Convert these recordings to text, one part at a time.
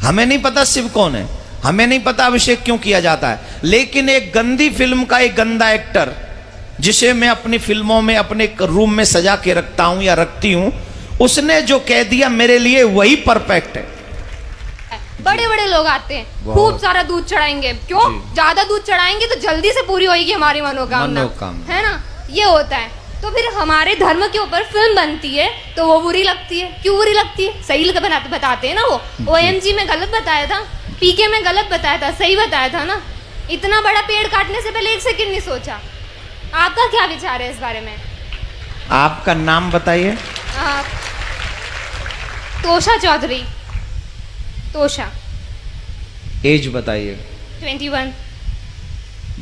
हमें नहीं पता शिव कौन है, हमें नहीं पता अभिषेक क्यों किया जाता है, लेकिन एक गंदी फिल्म का एक गंदा एक्टर जिसे मैं अपनी फिल्मों में अपने रूम में सजा के रखता हूं या रखती हूं, उसने जो कह दिया मेरे लिए वही परफेक्ट है। बड़े बड़े लोग आते हैं, खूब सारा दूध चढ़ाएंगे, क्यों? ज्यादा दूध चढ़ाएंगे तो जल्दी से पूरी होगी हमारी मनोकामना, है ना? ये होता है। तो फिर हमारे धर्म के ऊपर फिल्म बनती है तो वो बुरी लगती है। क्यों बुरी लगती है? सही बताते हैं ना। वो OMG में गलत बताया था, PK में गलत बताया था, सही बताया था ना। इतना बड़ा पेड़ काटने से पहले एक सेकंड नहीं सोचा। आपका क्या विचार है इस बारे में? आपका नाम बताइए। तोषा चौधरी। तोषा। एज बताइए। 21।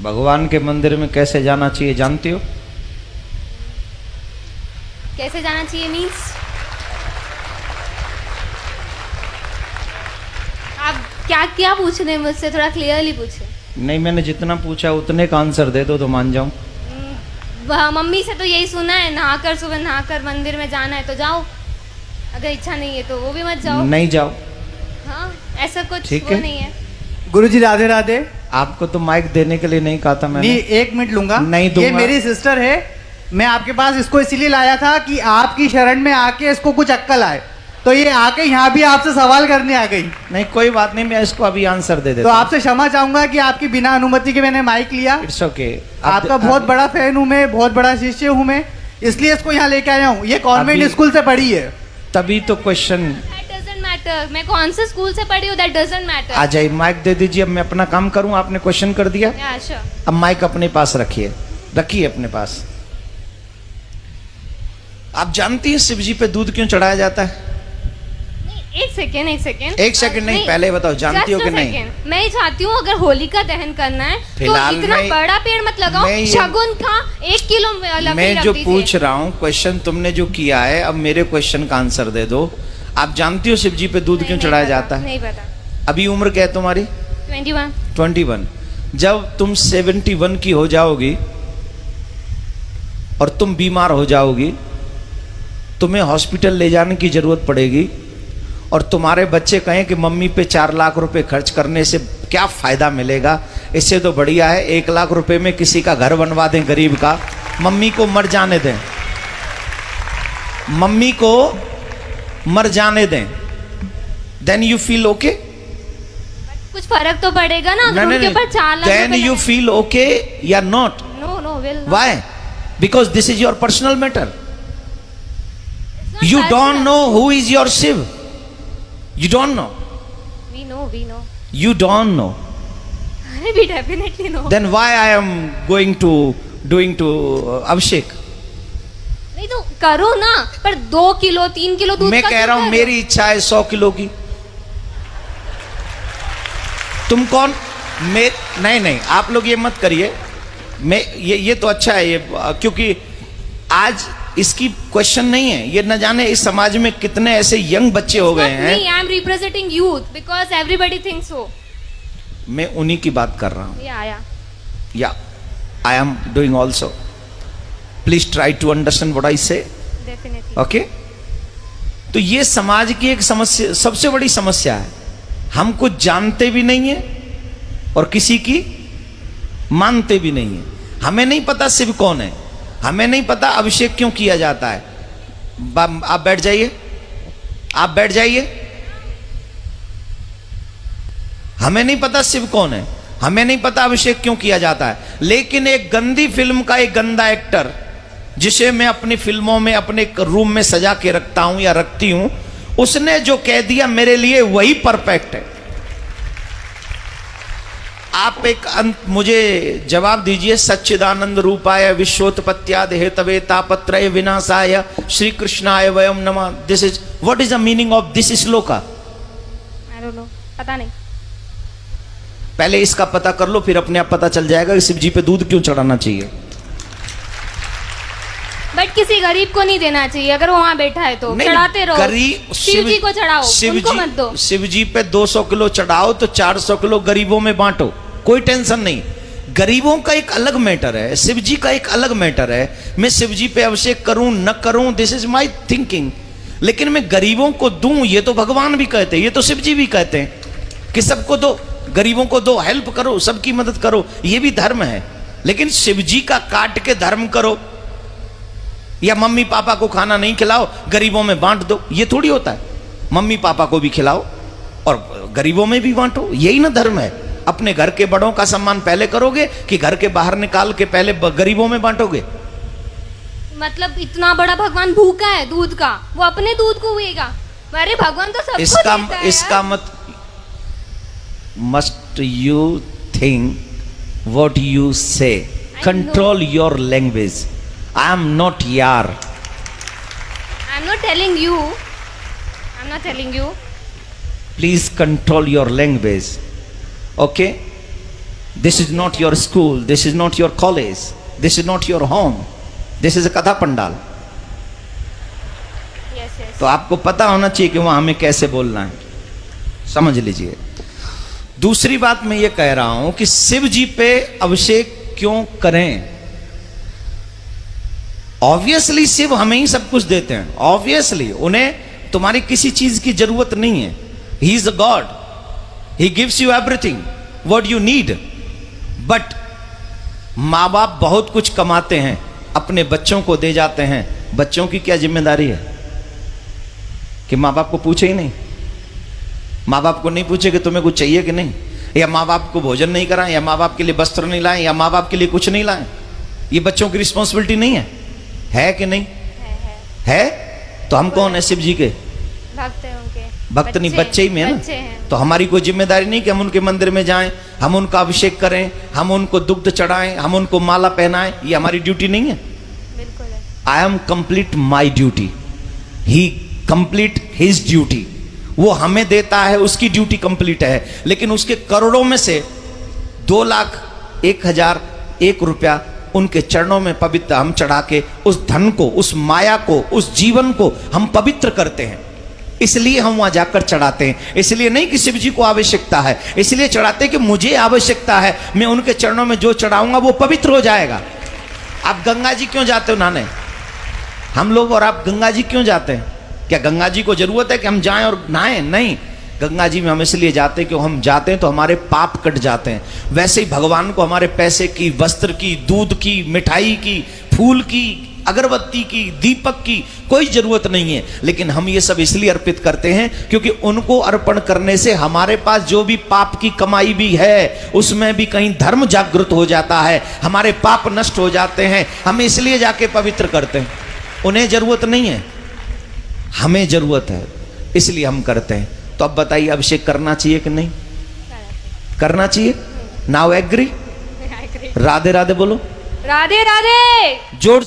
भगवान के मंदिर में कैसे जाना चाहिए जानती हो? कैसे जाना चाहिए मीन्स? आप क्या क्या पूछ रहे हैं मुझसे? थोड़ा क्लियरली पूछे। नहीं, मैंने जितना पूछा उतने का आंसर दे दो तो मान जाऊं। मम्मी से तो यही सुना है, नहाकर सुबह नहाकर मंदिर में जाना है तो जाओ, अगर इच्छा नहीं है तो वो भी मत जाओ। नहीं जाओ। हाँ, ऐसा कुछ ठीक वो है। नहीं है। गुरुजी राधे राधे। आपको तो माइक देने के लिए नहीं कहा था मैंने। नहीं, 1 मिनट लूंगा। नहीं दूंगा। ये मेरी सिस्टर है, मैं आपके पास इसको इसीलिए लाया था कि आपकी शरण में आके इसको कुछ अक्कल आए, तो ये आके यहाँ भी आपसे सवाल करने आ गई। नहीं, कोई बात नहीं, मैं इसको अभी आंसर दे तो देता हूं। आपसे क्षमा चाहूंगा कि आपकी बिना अनुमति के मैंने माइक लिया। It's okay. आपका बहुत बड़ा फैन हूँ मैं, बहुत बड़ा शिष्य हूँ मैं, इसलिए इसको यहाँ लेके आया हूँ। ये कॉन्वेंट अभी- स्कूल से पढ़ी है। तभी तो क्वेश्चन। That doesn't matter. मैं कौन से स्कूल से पढ़ी हूँ, that doesn't matter. आ जाइए, माइक दे दीजिए। अब मैं अपना काम करूं, आपने क्वेश्चन कर दिया। Yeah, sure. अब माइक अपने पास रखिए, रखिए अपने पास। आप जानती हैं शिव जी पे दूध क्यों चढ़ाया जाता है? नहीं, एक सेकेंड एक सेकंड नहीं, पहले बताओ जानती हो कि नहीं? मैं ही चाहती हूँ अगर होलिका दहन करना है तो फिलहाल इतना मैं- बड़ा पेड़ मत लगाओ। मैं ये- शगुन का 1 किलो लकड़ी मैं रख जो दीजिए। पूछ रहा हूँ क्वेश्चन तुमने जो किया है, अब मेरे क्वेश्चन का आंसर दे दो। आप जानती हो शिव जी पे दूध नहीं, क्यों नहीं चढ़ाया पता, जाता है? नहीं पता। अभी उम्र क्या है तुम्हारी? 21। 21। जब तुम 71 की हो जाओगी और तुम बीमार हो जाओगी, तुम्हें हॉस्पिटल ले जाने की जरूरत पड़ेगी और तुम्हारे बच्चे कहें कि मम्मी पे 4 लाख रुपए खर्च करने से क्या फायदा मिलेगा, इससे तो बढ़िया है 1 लाख रुपए में किसी का घर बनवा दें गरीब का, मम्मी को मर जाने दें, मम्मी को मर जाने दें। Then you feel okay? कुछ फर्क तो पड़ेगा ना अगर उनके ऊपर 4 lakh then you feel okay या not? No no will Why? Because this is your personal matter. You don't know who is your Shiv. You don't know. We know. You don't know. We definitely know. Then why I am doing to Abhishek? नहीं तो करो ना, पर 2 kilo 3 kilo दूध मैं का कह रहा हूं क्यों मेरी इच्छा है 100 किलो की। तुम कौन? नहीं, आप लोग ये मत करिए। मैं ये तो अच्छा है ये, क्योंकि आज इसकी क्वेश्चन नहीं है। ये न जाने इस समाज में कितने ऐसे यंग बच्चे हो गए हैं। I am representing youth because everybody thinks so. मैं उन्हीं की बात कर रहा हूं। Yeah I am doing also. Please try to understand what I say. Definitely. Okay? तो ये समाज की एक समस्या, सबसे बड़ी समस्या है। हम कुछ जानते भी नहीं है और किसी की मानते भी नहीं है। हमें नहीं पता शिव कौन है, हमें नहीं पता अभिषेक क्यों किया जाता है। आप बैठ जाइए, आप बैठ जाइए। हमें नहीं पता शिव कौन है, हमें नहीं पता अभिषेक क्यों किया जाता है, लेकिन एक गंदी फिल्म का एक गंदा एक्टर जिसे मैं अपनी फिल्मों में अपने रूम में सजा के रखता हूं या रखती हूं, उसने जो कह दिया मेरे लिए वही परफेक्ट है। आप एक मुझे जवाब दीजिए। सच्चिदानंद रूपाय विश्वोत्पत्त्यादि हेतवे तापत्रय विनाशाय श्री कृष्णाय वयम नमः। This is what is the meaning of this shloka? I don't know, पता नहीं। पहले इसका पता कर लो, फिर अपने आप पता चल जाएगा कि शिव जी पे दूध क्यों चढ़ाना चाहिए। बट किसी गरीब को नहीं देना चाहिए, अगर वो वहां बैठा है तो चढ़ाते रहो। गरीब शिव जी को चढ़ाओ, उनको मत दो। शिव जी पे 200 किलो चढ़ाओ तो 400 किलो गरीबों में बांटो, कोई टेंशन नहीं। गरीबों का एक अलग मैटर है, शिव जी का एक अलग मैटर है। मैं शिव जी पे अभिषेक करूं न करूं, दिस इज माई थिंकिंग, लेकिन मैं गरीबों को दूं ये तो भगवान भी कहते हैं, ये तो शिव जी भी कहते हैं। कि सबको दो, गरीबों को दो, हेल्प करो, सबकी मदद करो, ये भी धर्म है। लेकिन शिव जी का काट के धर्म करो या मम्मी पापा को खाना नहीं खिलाओ, गरीबों में बांट दो, ये थोड़ी होता है। मम्मी पापा को भी खिलाओ और गरीबों में भी बांटो, यही ना धर्म है। अपने घर के बड़ों का सम्मान पहले करोगे कि घर के बाहर निकाल के पहले गरीबों में बांटोगे? मतलब इतना बड़ा भगवान भूखा है दूध का, वो अपने दूध को पिएगा? अरे भगवान तो सबको देता है। इसका मत must you think what you say, control your language. I am not यार, I am not telling you, I am not telling you. Please control your language, okay? This is not your school, this is not your college, this is not your home, this is a katha pandal. तो आपको पता होना चाहिए कि वहां हमें कैसे बोलना है, समझ लीजिए। दूसरी बात मैं ये कह रहा हूं कि शिव जी पे अभिषेक क्यों करें? ऑब्वियसली शिव हमें ही सब कुछ देते हैं, ऑब्वियसली उन्हें तुम्हारी किसी चीज की जरूरत नहीं है। He is a God, he gives you everything what you need. But माँ बाप बहुत कुछ कमाते हैं, अपने बच्चों को दे जाते हैं। बच्चों की क्या जिम्मेदारी है कि माँ बाप को पूछे ही नहीं? माँ बाप को नहीं पूछे कि तुम्हें कुछ चाहिए कि नहीं, या माँ बाप को भोजन नहीं कराएं, या माँ बाप के लिए वस्त्र नहीं लाएं, या माँ बाप के लिए कुछ नहीं लाएं? ये बच्चों की रिस्पॉन्सिबिलिटी नहीं है कि नहीं? है। तो हम कौन है? शिव जी के भक्त हैं उनके। भक्त नहीं, बच्चे ही में है ना। तो हमारी कोई जिम्मेदारी नहीं कि हम उनके मंदिर में जाएं, हम उनका अभिषेक करें, हम उनको दुग्ध चढ़ाएं, हम उनको माला पहनाएं, ये हमारी ड्यूटी नहीं है? बिल्कुल है। I am complete my duty, he complete his duty. वो हमें देता है, उसकी ड्यूटी कंप्लीट है। लेकिन उसके करोड़ों में से 2,01,001 रुपया उनके चरणों में पवित्र हम चढ़ा के उस धन को, उस माया को, उस जीवन को हम पवित्र करते हैं। इसलिए हम वहां जाकर चढ़ाते हैं। इसलिए नहीं कि शिव जी को आवश्यकता है, इसलिए चढ़ाते हैं कि मुझे आवश्यकता है, मैं उनके चरणों में जो चढ़ाऊंगा वो पवित्र हो जाएगा। आप गंगा जी क्यों जाते हो नहाने? हम लोग और आप गंगा जी क्यों जाते हैं? क्या गंगा जी को जरूरत है कि हम जाएं और नहाएं? नहीं, गंगा जी में हम इसलिए जाते हैं कि हम जाते हैं तो हमारे पाप कट जाते हैं। वैसे ही भगवान को हमारे पैसे की, वस्त्र की, दूध की, मिठाई की, फूल की, अगरबत्ती की, दीपक की कोई जरूरत नहीं है। लेकिन हम ये सब इसलिए अर्पित करते हैं क्योंकि उनको अर्पण करने से हमारे पास जो भी पाप की कमाई भी है उसमें भी कहीं धर्म जागृत हो जाता है, हमारे पाप नष्ट हो जाते हैं। हम इसलिए जाके पवित्र करते हैं। उन्हें जरूरत नहीं है, हमें जरूरत है, इसलिए हम करते हैं। तो अब बताइए, अभिषेक करना चाहिए कि नहीं करना चाहिए? Now agree? राधे राधे बोलो। राधे राधे। जोर